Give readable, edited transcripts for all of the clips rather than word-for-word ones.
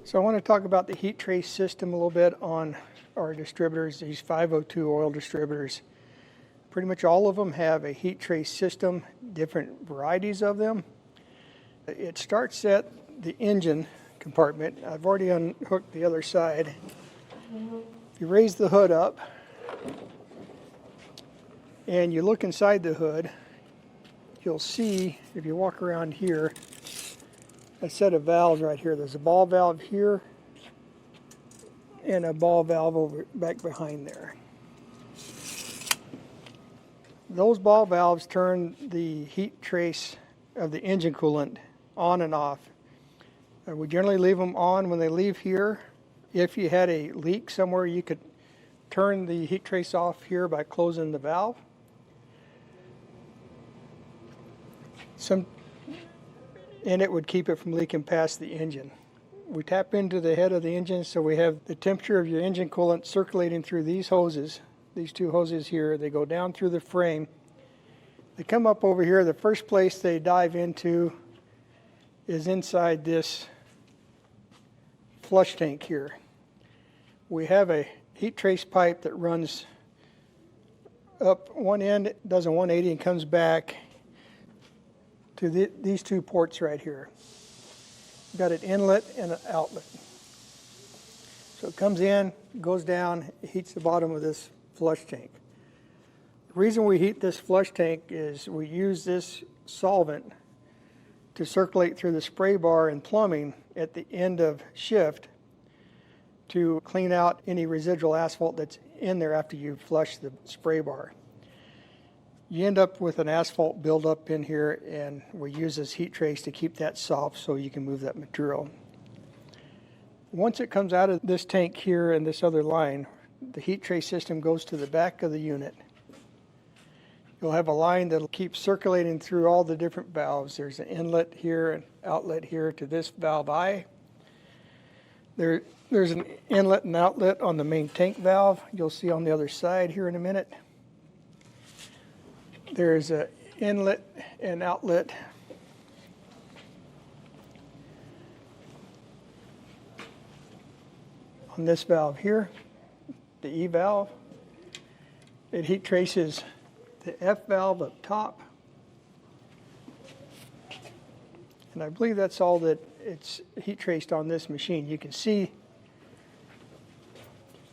So I want to talk about the heat trace system a little bit on our distributors, these 502 oil distributors. Pretty much all of them have a heat trace system, different varieties of them. It starts at the engine compartment. I've already unhooked the other side. If you raise the hood up and you look inside the hood, you'll see, if you walk around here, a set of valves right here. There's a ball valve here and a ball valve over back behind there. Those ball valves turn the heat trace of the engine coolant on and off. We generally leave them on when they leave here. If you had a leak somewhere, you could turn the heat trace off here by closing the valve. And it would keep it from leaking past the engine. We tap into the head of the engine, so we have the temperature of your engine coolant circulating through these hoses, these two hoses here. They go down through the frame. They come up over here. The first place they dive into is inside this flush tank here. We have a heat trace pipe that runs up one end, does a 180 and comes back to these two ports right here. Got an inlet and an outlet. So it comes in, goes down, heats the bottom of this flush tank. The reason we heat this flush tank is we use this solvent to circulate through the spray bar and plumbing at the end of shift to clean out any residual asphalt that's in there after you flush the spray bar. You end up with an asphalt buildup in here, and we use this heat trace to keep that soft so you can move that material. Once it comes out of this tank here and this other line, the heat trace system goes to the back of the unit. You'll have a line that'll keep circulating through all the different valves. There's an inlet here, an outlet here to this valve I. There's an inlet and outlet on the main tank valve. You'll see on the other side here in a minute. There's an inlet and outlet on this valve here, the E valve. It heat traces the F valve up top. And I believe that's all that it's heat traced on this machine. You can see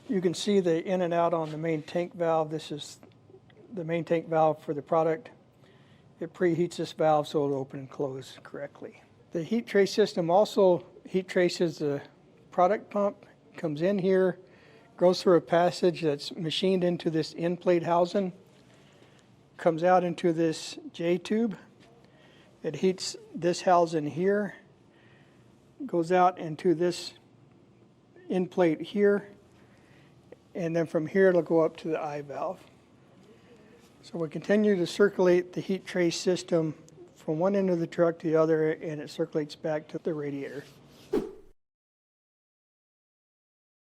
the in and out on the main tank valve. This is the main tank valve for the product. It preheats this valve so it'll open and close correctly. The heat trace system also heat traces the product pump, comes in here, goes through a passage that's machined into this end plate housing, comes out into this J tube. It heats this housing here, goes out into this end plate here, and then from here it'll go up to the I valve. So we continue to circulate the heat trace system from one end of the truck to the other, and it circulates back to the radiator.